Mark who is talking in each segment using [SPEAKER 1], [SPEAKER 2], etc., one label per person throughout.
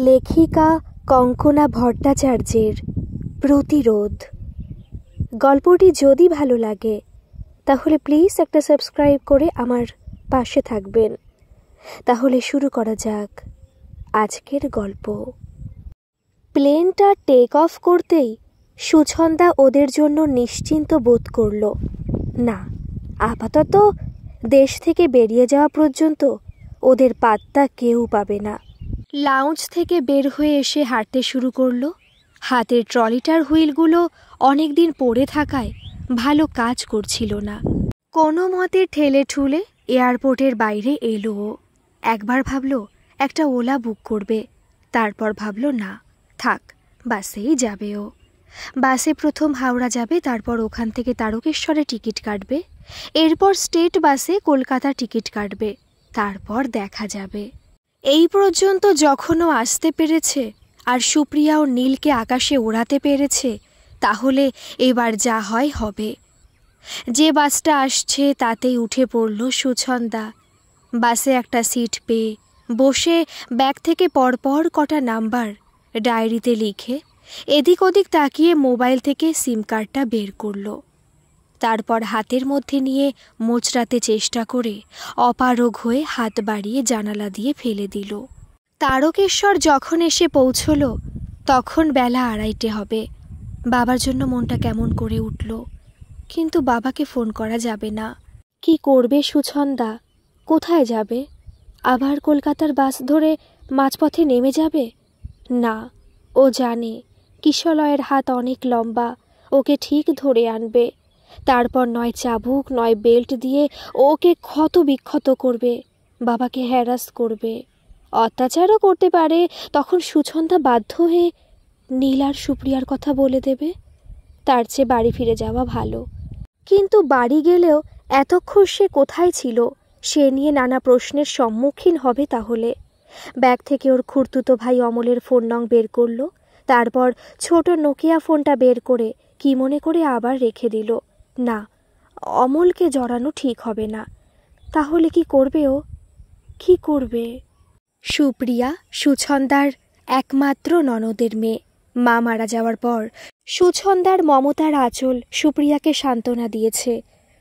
[SPEAKER 1] লেখিকা কঙ্কনা ভট্টাচার্যের প্রতিরোধ। গল্পটি যদি ভালো লাগে তাহলে প্লিজ একটা সাবস্ক্রাইব করে আমার পাশে থাকবেন। তাহলে শুরু করা যাক আজকের গল্প। প্লেনটা টেক অফ করতেই সুছন্দা ওদের জন্য নিশ্চিন্ত বোধ করল। না, আপাতত দেশ থেকে বেরিয়ে যাওয়া পর্যন্ত ওদের পাত্তা কেউ পাবে না। লাউঞ্জ থেকে বের হয়ে এসে হাঁটতে শুরু করলো। হাতের ট্রলিটার হুইলগুলো অনেক দিন পড়ে থাকায় ভালো কাজ করছিল না। কোনো মতে ঠেলে ঠুলে এয়ারপোর্টের বাইরে এলো ও। একবার ভাবলো একটা ওলা বুক করবে, তারপর ভাবলো না থাক, বাসেই যাবে ও। বাসে প্রথম হাওড়া যাবে, তারপর ওখান থেকে তারকেশ্বরে টিকিট কাটবে, এরপর স্টেট বাসে কলকাতা টিকিট কাটবে, তারপর দেখা যাবে। এই পর্যন্ত যখনও আসতে পেরেছে আর সুপ্রিয়া ও নীলকে আকাশে ওড়াতে পেরেছে, তাহলে এবার যা হয় হবে। যে বাসটা আসছে তাতেই উঠে পড়ল সুছন্দা। বাসে একটা সিট পেয়ে বসে ব্যাগ থেকে পরপর কটা নাম্বার ডায়েরিতে লিখে এদিক ওদিক তাকিয়ে মোবাইল থেকে সিম কার্ডটা বের করল। তারপর হাতের মধ্যে নিয়ে মোচড়াতে চেষ্টা করে অপারগ হয়ে হাত বাড়িয়ে জানালা দিয়ে ফেলে দিল। তারকেশ্বর যখন এসে পৌঁছল তখন বেলা 2:30 হবে। বাবার জন্য মনটা কেমন করে উঠল, কিন্তু বাবাকে ফোন করা যাবে না। কি করবে সুছন্দা? কোথায় যাবে? আবার কলকাতার বাস ধরে মাঝপথে নেমে যাবে? না, ও জানে কিশলয়ের হাত অনেক লম্বা, ওকে ঠিক ধরে আনবে। তারপর নয় চাবুক নয় বেল্ট দিয়ে ওকে ক্ষত বিক্ষত করবে, বাবাকে হ্যারাস করবে, অত্যাচারও করতে পারে। তখন সুছন্দা বাধ্য হয়ে নীল আর সুপ্রিয়ার কথা বলে দেবে। তার চেয়ে বাড়ি ফিরে যাওয়া ভালো। কিন্তু বাড়ি গেলেও এতক্ষণ সে কোথায় ছিল সে নিয়ে নানা প্রশ্নের সম্মুখীন হবে। তাহলে ব্যাগ থেকে ওর খুড়তুতো ভাই অমলের ফোন নং বের করলো, তারপর ছোট নোকিয়া ফোনটা বের করে কি মনে করে আবার রেখে দিল। না, অমলকে জড়ানো ঠিক হবে না। তাহলে কি করবে ও? কি করবে? সুপ্রিয়া সুছন্দার একমাত্র ননদের মেয়ে। মা মারা যাওয়ার পর সুছন্দার মমতার আঁচল সুপ্রিয়াকে সান্ত্বনা দিয়েছে।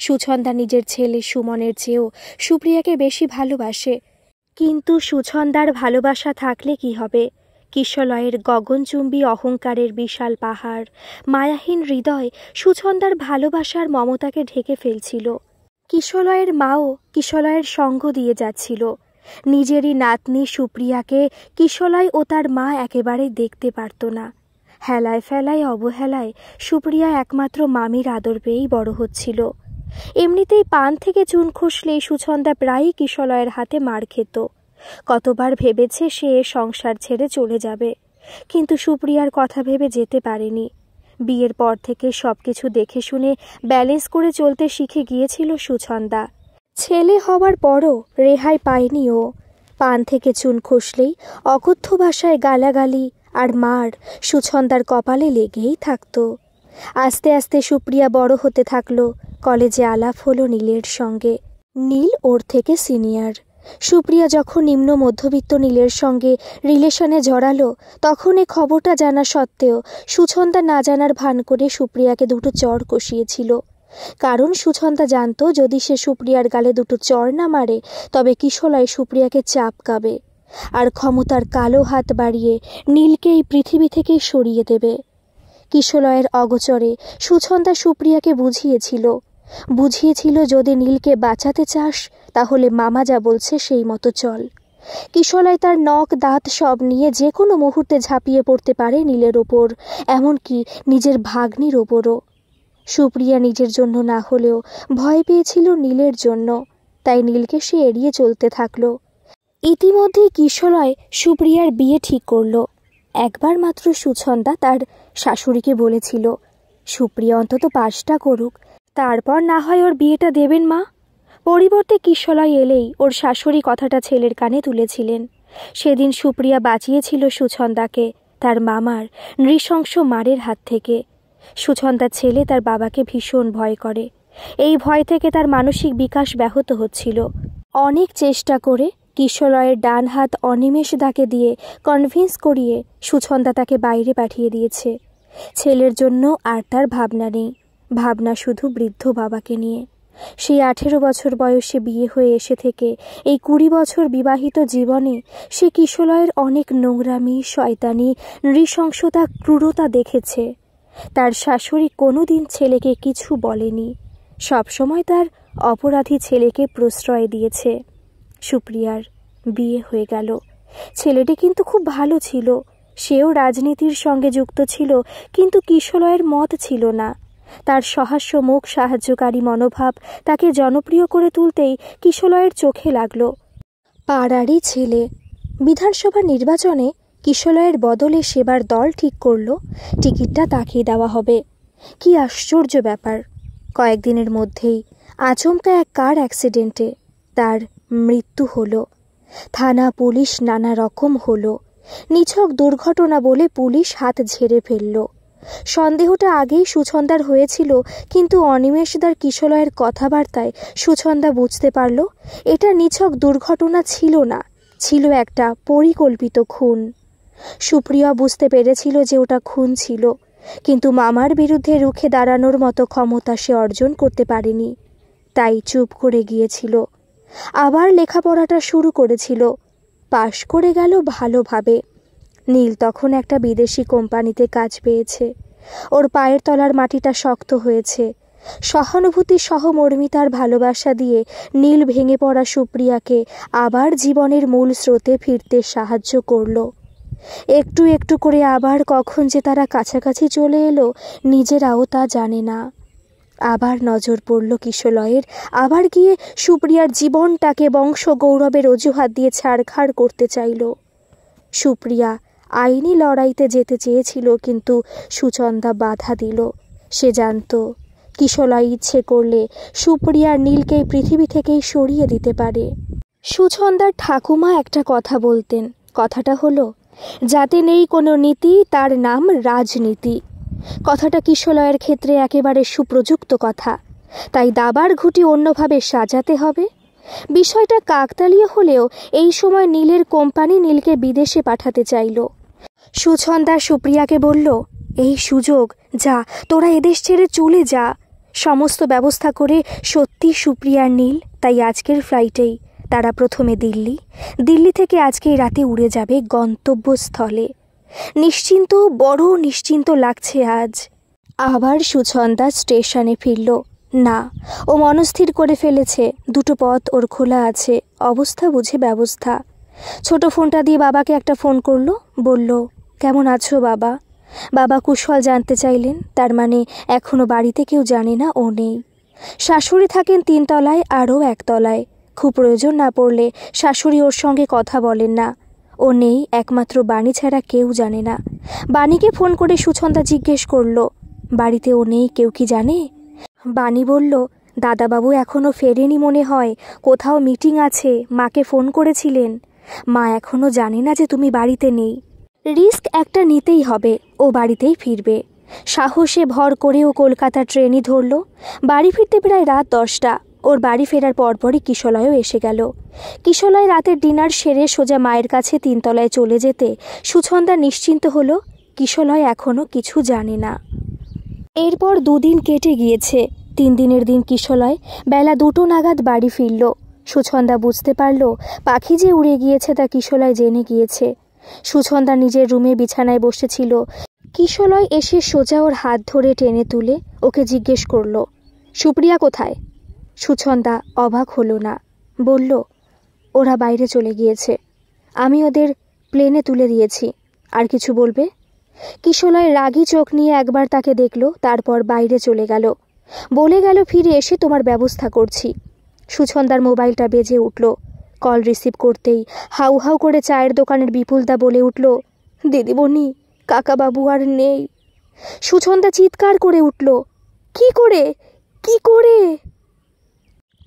[SPEAKER 1] সুছন্দা নিজের ছেলে সুমনের চেয়েও সুপ্রিয়াকে বেশি ভালোবাসে। কিন্তু সুছন্দার ভালোবাসা থাকলে কি হবে? কিশলয়ের গগনচুম্বী অহংকারের বিশাল পাহাড়, মায়াহীন হৃদয় সুছন্দার ভালোবাসার মমতাকে ঢেকে ফেলছিল। কিশলয়ের মাও কিশলয়ের সঙ্গ দিয়ে যাচ্ছিল। নিজেরই নাতনি সুপ্রিয়াকে কিশলয় ও তার মা একেবারেই দেখতে পারত না। হেলায় ফেলায় অবহেলায় সুপ্রিয়া একমাত্র মামির আদর পেয়েই বড় হচ্ছিল। এমনিতেই পান থেকে চুন খসলেই সুছন্দা প্রায়ই কিশলয়ের হাতে মার খেত। কতবার ভেবেছে সে সংসার ছেড়ে চলে যাবে, কিন্তু সুপ্রিয়ার কথা ভেবে যেতে পারেনি। বিয়ের পর থেকে সবকিছু দেখে শুনে ব্যালেন্স করে চলতে শিখে গিয়েছিল সুছন্দা। ছেলে হওয়ার পরও রেহাই পায়নি ও। পান থেকে চুন খসলেই অকথ্য ভাষায় গালাগালি আর মার সুছন্দার কপালে লেগেই থাকত। আস্তে আস্তে সুপ্রিয়া বড় হতে থাকলো। কলেজে আলাপ হলো নীলের সঙ্গে। নীল ওর থেকে সিনিয়র। সুপ্রিয়া যখন নিম্ন মধ্যবিত্ত নীলের সঙ্গে রিলেশনে জড়ালো, তখন এ খবরটা জানা সত্ত্বেও সুছন্দা না জানার ভান করে সুপ্রিয়াকে দুটো চড় কষিয়েছিল। কারণ সুছন্দা জানত যদি সে সুপ্রিয়ার গালে দুটো চড় না মারে তবে কিশলয় সুপ্রিয়াকে চাপকাবে আর ক্ষমতার কালো হাত বাড়িয়ে নীলকে এই পৃথিবী থেকে সরিয়ে দেবে। কিশলয়ের অগোচরে সুছন্দা সুপ্রিয়াকে বুঝিয়েছিল যদি নীলকে বাঁচাতে চাস তাহলে মামা যা বলছে সেই মতো চল। কিশলয় তার নখ দাঁত সব নিয়ে যে কোনো মুহূর্তে ঝাঁপিয়ে পড়তে পারে নীলের ওপর, এমনকি নিজের ভাগ্নির ওপরও। সুপ্রিয়া নিজের জন্য না হলেও ভয় পেয়েছিল নীলের জন্য, তাই নীলকে সে এড়িয়ে চলতে থাকলো। ইতিমধ্যে কিশলয় সুপ্রিয়ার বিয়ে ঠিক করলো। একবার মাত্র সুছন্দা তার শাশুড়িকে বলেছিল সুপ্রিয়া অন্তত পাশটা করুক, তারপর না হয় ওর বিয়েটা দেবেন মা। পরিবর্তে কিশলয় এলেই ওর শাশুড়ি কথাটা ছেলের কানে তুলেছিলেন। সেদিন সুপ্রিয়া বাঁচিয়েছিল সুছন্দাকে তার মামার নৃশংস মারের হাত থেকে। সুছন্দার ছেলে তার বাবাকে ভীষণ ভয় করে। এই ভয় থেকে তার মানসিক বিকাশ ব্যাহত হচ্ছিল। অনেক চেষ্টা করে কিশলয়ের ডান হাত অনিমেষ দাকে দিয়ে কনভিন্স করিয়ে সুছন্দা তাকে বাইরে পাঠিয়ে দিয়েছে। ছেলের জন্য আর তার ভাবনা নেই, ভাবনা শুধু বৃদ্ধ বাবাকে নিয়ে। সেই 18 বছর বয়সে বিয়ে হয়ে এসে থেকে এই 20 বছর বিবাহিত জীবনে সে কিশলয়ের অনেক নোংরামি, শয়তানি, নৃশংসতা, ক্রূরতা দেখেছে। তার শাশুড়ি কোনোদিন ছেলেকে কিছু বলেনি, সবসময় তার অপরাধী ছেলেকে প্রশ্রয় দিয়েছে। সুপ্রিয়ার বিয়ে হয়ে গেল। ছেলেটি কিন্তু খুব ভালো ছিল, সেও রাজনীতির সঙ্গে যুক্ত ছিল, কিন্তু কিশলয়ের মত ছিল না। তার সহাস্যমুখ সাহায্যকারী মনোভাব তাকে জনপ্রিয় করে তুলতেই কিশলয়ের চোখে লাগল। পাড়ারই ছেলে। বিধানসভা নির্বাচনে কিশলয়ের বদলে সেবার দল ঠিক করল টিকিটটা তাকেই দেওয়া হবে। কি আশ্চর্য ব্যাপার! কয়েকদিনের মধ্যেই আচমকা এক কার অ্যাক্সিডেন্টে তার মৃত্যু হলো। থানা পুলিশ নানা রকম হলো। নিছক দুর্ঘটনা বলে পুলিশ হাত ঝেড়ে ফেলল। সন্দেহটা আগেই সুছন্দার হয়েছিল, কিন্তু অনিমেষদার কিশলয়ের কথাবার্তায় সুছন্দা বুঝতে পারল এটা নিছক দুর্ঘটনা ছিল না, ছিল একটা পরিকল্পিত খুন। সুপ্রিয়া বুঝতে পেরেছিল যে ওটা খুন ছিল, কিন্তু মামার বিরুদ্ধে রুখে দাঁড়ানোর মতো ক্ষমতা সে অর্জন করতে পারেনি, তাই চুপ করে গিয়েছিল। আবার লেখাপড়াটা শুরু করেছিল, পাশ করে গেল ভালোভাবে। নীল তখন একটা বিদেশি কোম্পানিতে কাজ পেয়েছে। ওর পায়ের তলার মাটিটা শক্ত হয়েছে। সহানুভূতি সহমর্মিতার ভালোবাসা দিয়ে নীল ভেঙে পড়া সুপ্রিয়াকে আবার জীবনের মূল স্রোতে ফিরতে সাহায্য করল। একটু একটু করে আবার কখন যে তারা কাছাকাছি চলে এলো নিজেরাও তা জানে না। আবার নজর পড়ল কিশলয়ের, আবার গিয়ে সুপ্রিয়ার জীবনটাকে বংশ গৌরবের অজুহাত দিয়ে ছাড়খাড় করতে চাইল। সুপ্রিয়া আইনি লড়াইতে যেতে চেয়েছিল, কিন্তু সুচন্দা বাধা দিল। সে জানত কিশলয় ইচ্ছে করলে সুপ্রিয়ার নীলকে পৃথিবী থেকেই সরিয়ে দিতে পারে। সুচন্দার ঠাকুমা একটা কথা বলতেন, কথাটা হলো, যাতে নেই কোনো নীতি তার নাম রাজনীতি। কথাটা কিশলয়ের ক্ষেত্রে একেবারে সুপ্রযুক্ত কথা, তাই দাবার ঘুঁটি অন্যভাবে সাজাতে হবে। বিষয়টা কাকতালীয় হলেও এই সময় নীলের কোম্পানি নীলকে বিদেশে পাঠাতে চাইল। সুছন্দা সুপ্রিয়াকে বলল, এই সুযোগ, যা তোরা এদেশ ছেড়ে চলে যা। সমস্ত ব্যবস্থা করে সত্যি সুপ্রিয়ার নীল, তাই আজকের ফ্লাইটেই তারা প্রথমে দিল্লি থেকে আজকেই রাতে উড়ে যাবে গন্তব্যস্থলে। নিশ্চিন্ত, বড় নিশ্চিন্ত লাগছে আজ। আবার সুছন্দা স্টেশনে ফিরল। না, ও মনস্থির করে ফেলেছে দুটো পথ ওর খোলা আছে, অবস্থা বুঝে ব্যবস্থা। ছোট ফোনটা দিয়ে বাবাকে একটা ফোন করলো, বলল, কেমন আছো বাবা? বাবা কুশল জানতে চাইলেন, তার মানে এখনো বাড়িতে কেউ জানে না ও নেই। শাশুড়ি থাকেন 3 তলায়, আরও 1 তলায়। খুব প্রয়োজন না পড়লে শাশুড়ি ওর সঙ্গে কথা বলেন না। ও নেই, একমাত্র বাণী ছাড়া কেউ জানে না। বাণীকে ফোন করে সুছন্দা জিজ্ঞেস করলো, বাড়িতে ও নেই, কেউ কি জানে? বাণী বলল, দাদাবাবু এখনও ফেরেনি মনে হয়, কোথাও মিটিং আছে, মাকে ফোন করেছিলেন। মা এখনও জানে না যে তুমি বাড়িতে নেই। রিস্ক একটা নিতেই হবে, ও বাড়িতেই ফিরবে। সাহসে ভর করে ও কলকাতা ট্রেনই ধরল। বাড়ি ফিরতে প্রায় রাত 10টা। ওর বাড়ি ফেরার পরপরই কিশলয়ও এসে গেল। কিশলয় রাতের ডিনার সেরে সোজা মায়ের কাছে 3 তলায় চলে যেতে সুছন্দা নিশ্চিন্ত হলো কিশলয় এখনও কিছু জানে না। এরপর 2 দিন কেটে গিয়েছে। 3 দিনের দিন কিশলয় বেলা 2টো নাগাদ বাড়ি ফিরল। সুছন্দা বুঝতে পারল পাখি যে উড়ে গিয়েছে তা কিশলয় জেনে গিয়েছে। সুছন্দা নিজের রুমে বিছানায় বসেছিল। কিশলয় এসে সোজা ওর হাত ধরে টেনে তুলে ওকে জিজ্ঞেস করল, সুপ্রিয়া কোথায়? সুছন্দা অবাক হলো না, বলল, ওরা বাইরে চলে গিয়েছে, আমি ওদের প্লেনে তুলে দিয়েছি। আর কিছু বলবে? কিশলয় রাগী চোখ নিয়ে একবার তাকে দেখল, তারপর বাইরে চলে গেল। বলে গেল, ফিরে এসে তোমার ব্যবস্থা করছি। সুছন্দার মোবাইলটা বেজে উঠল। কল রিসিভ করতেই হাউ হাউ করে চায়ের দোকানের বিপুলদা বলে উঠল, দিদিমণি, কাকাবাবু আর নেই। সুছন্দা চিৎকার করে উঠল, কি করে? কি করে?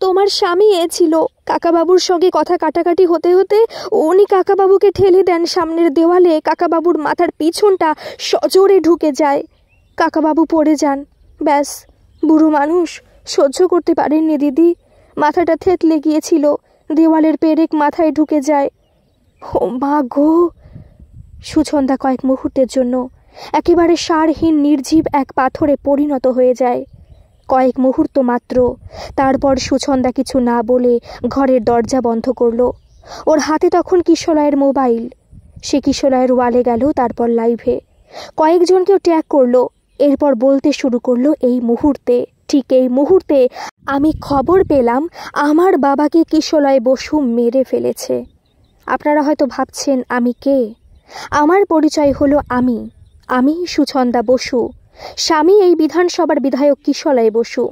[SPEAKER 1] তোমার স্বামী ছিল, কাকাবাবুর সঙ্গে কথা কাটাকাটি হতে হতে উনি কাকাবাবুকে ঠেলে দেন সামনের দেওয়ালে। কাকাবাবুর মাথার পিছনটা সজোরে ঢুকে যায়, কাকাবাবু পড়ে যান। ব্যাস, বুড়ো মানুষ, সহ্য করতে পারেননি দিদি, মাথাটা থেতলে গিয়েছিল, দেওয়ালের পেরেক মাথায় ঢুকে যায়। ও মা গো! সুছন্দা কয়েক মুহূর্তের জন্য একেবারে সারহীন নির্জীব এক পাথরে পরিণত হয়ে যায়। কয়েক মুহূর্ত মাত্র। তারপর সুছন্দা কিছু না বলে ঘরের দরজা বন্ধ করল। ওর হাতে তখন কিশলয়ের মোবাইল। সে কিশলয়ের ওয়ালে গেল, তারপর লাইভে কয়েকজনকেও ট্যাগ করলো। এরপর বলতে শুরু করলো, এই মুহূর্তে, ঠিক এই মুহূর্তে আমি খবর পেলাম আমার বাবাকে কিশলয় বসু মেরে ফেলেছে। আপনারা হয়তো ভাবছেন আমি কে। আমার পরিচয় হলো আমি সুছন্দা বসু, স্বামী এই বিধানসভার বিধায়ক কিশলয় বসু।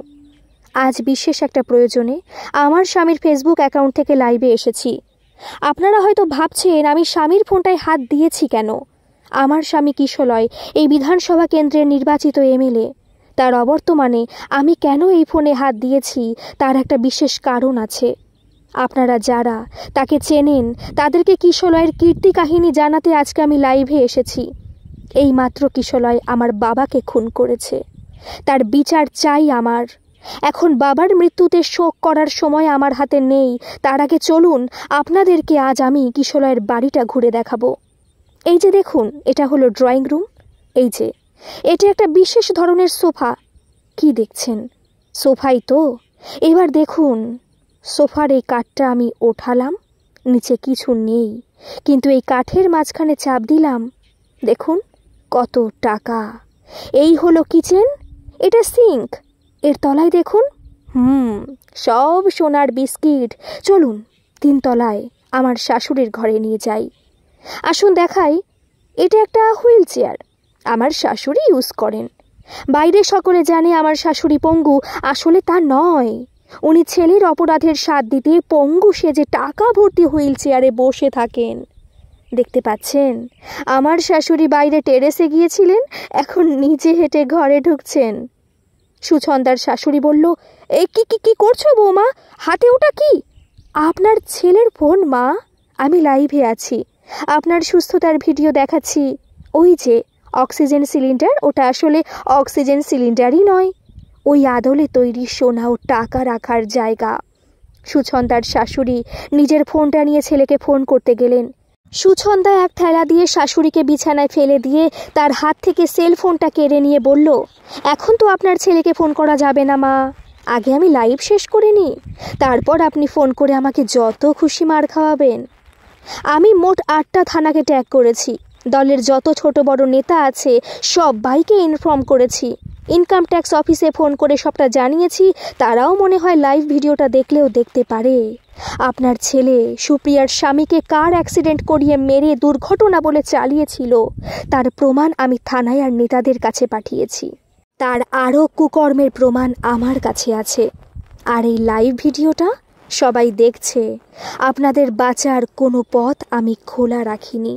[SPEAKER 1] আজ বিশেষ একটা প্রয়োজনে আমার স্বামীর ফেসবুক অ্যাকাউন্ট থেকে লাইভে এসেছি। আপনারা হয়তো ভাবছেন আমি স্বামীর ফোনটায় হাত দিয়েছি কেন। আমার স্বামী কিশলয় এই বিধানসভা কেন্দ্রের নির্বাচিত এমএলএ। তার অবর্তমানে আমি কেন এই ফোনে হাত দিয়েছি তার একটা বিশেষ কারণ আছে। আপনারা যারা তাকে চেনেন তাদেরকে কিশলয়ের কীর্তি কাহিনী জানাতে আজকে আমি লাইভে এসেছি। এই মাত্র কিশলয় আমার বাবাকে খুন করেছে, তার বিচার চাই আমার। এখন বাবার মৃত্যুতে শোক করার সময় আমার হাতে নেই। তার আগে চলুন আপনাদেরকে আজ আমি কিশলয়ের বাড়িটা ঘুরে দেখাবো। এই যে দেখুন, এটা হলো ড্রয়িং রুম। এই যে এটা একটা বিশেষ ধরনের সোফা। কি দেখছেন? সোফাই তো। এবার দেখুন, সোফার এই কাঠটা আমি ওঠালাম, নিচে কিছু নেই, কিন্তু এই কাঠের মাঝখানে চাপ দিলাম, দেখুন কত টাকা। এই হলো কিচেন, এটা সিঙ্ক, এর তলায় দেখুন সব সোনার বিস্কিট। চলুন 3 তলায় আমার শাশুড়ির ঘরে নিয়ে যাই। আসুন দেখাই, এটা একটা হুইল চেয়ার, আমার শাশুড়ি ইউজ করেন। বাইরে সকলে জানে আমার শাশুড়ি পঙ্গু, আসলে তা নয়। উনি ছেলের অপরাধের স্বাদ দিতে পঙ্গু সেজে টাকা ভর্তি হুইল চেয়ারে বসে থাকেন। দেখতে পাচ্ছেন, আমার শাশুড়ি বাইরে টেরেসে গিয়েছিলেন, এখন নিজে হেঁটে ঘরে ঢুকছেন। সুছন্দার শাশুড়ি বলল, এ কি কি কি করছো বৌমা? হাতে ওটা কি? আপনার ছেলের ফোন মা, আমি লাইভে আছি, আপনার সুস্থতার ভিডিও দেখাচ্ছি। ওই যে অক্সিজেন সিলিন্ডার, ওটা আসলে অক্সিজেন সিলিন্ডারই নয়, ওই আদলে তৈরি সোনা ও টাকা রাখার জায়গা। সুছন্দার শাশুড়ি নিজের ফোনটা নিয়ে ছেলেকে ফোন করতে গেলেন। সুছন্দা এক ঠেলা দিয়ে শাশুড়িকে বিছানায় ফেলে দিয়ে তার হাত থেকে সেল ফোনটা কেড়ে নিয়ে বলল, এখন তো আপনার ছেলেকে ফোন করা যাবে না মা, আগে আমি লাইভ শেষ করে নিই, তারপর আপনি ফোন করে আমাকে যত খুশি মার খাওয়াবেন। আমি মোট 8টা থানাকে ট্যাগ করেছি, দলের যত ছোট বড় নেতা আছে সবাইকে ইনফর্ম করেছি, ইনকাম ট্যাক্স অফিসে ফোন করে সবটা জানিয়েছি। তারাও মনে হয় লাইভ ভিডিওটা দেখলেও দেখতে পারে আপনার ছেলে সুপ্রিয়ার স্বামীকে কার অ্যাক্সিডেন্ট করিয়ে মেরে দুর্ঘটনা বলে চালিয়েছিল, তার প্রমাণ আমি থানায় আর নেতাদের কাছে পাঠিয়েছি। তার আরও কুকর্মের প্রমাণ আমার কাছে আছে। আর এই লাইভ ভিডিওটা সবাই দেখছে, আপনাদের বাঁচার কোনো পথ আমি খোলা রাখিনি।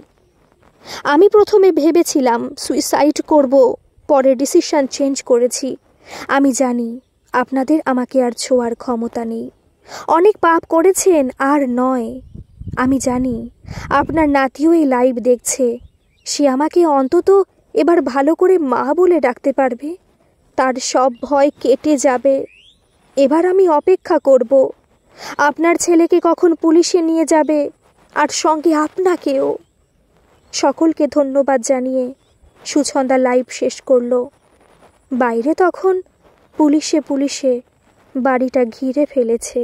[SPEAKER 1] আমি প্রথমে ভেবেছিলাম সুইসাইড করব, পরে ডিসিশন চেঞ্জ করেছি। আমি জানি আপনাদের আমাকে আর ছোঁয়ার ক্ষমতা নেই, অনেক পাপ করেছেন আর নয়। আমি জানি আপনার নাতিও এই লাইভ দেখছে, সে আমাকে অন্তত এবার ভালো করে মা বলে ডাকতে পারবে, তার সব ভয় কেটে যাবে। এবার আমি অপেক্ষা করব আপনার ছেলেকে কখন পুলিশে নিয়ে যাবে, আর সঙ্গে আপনাকেও। সকলকে ধন্যবাদ জানিয়ে সুছন্দা লাইভ শেষ করল। বাইরে তখন পুলিশে বাড়িটা ঘিরে ফেলেছে।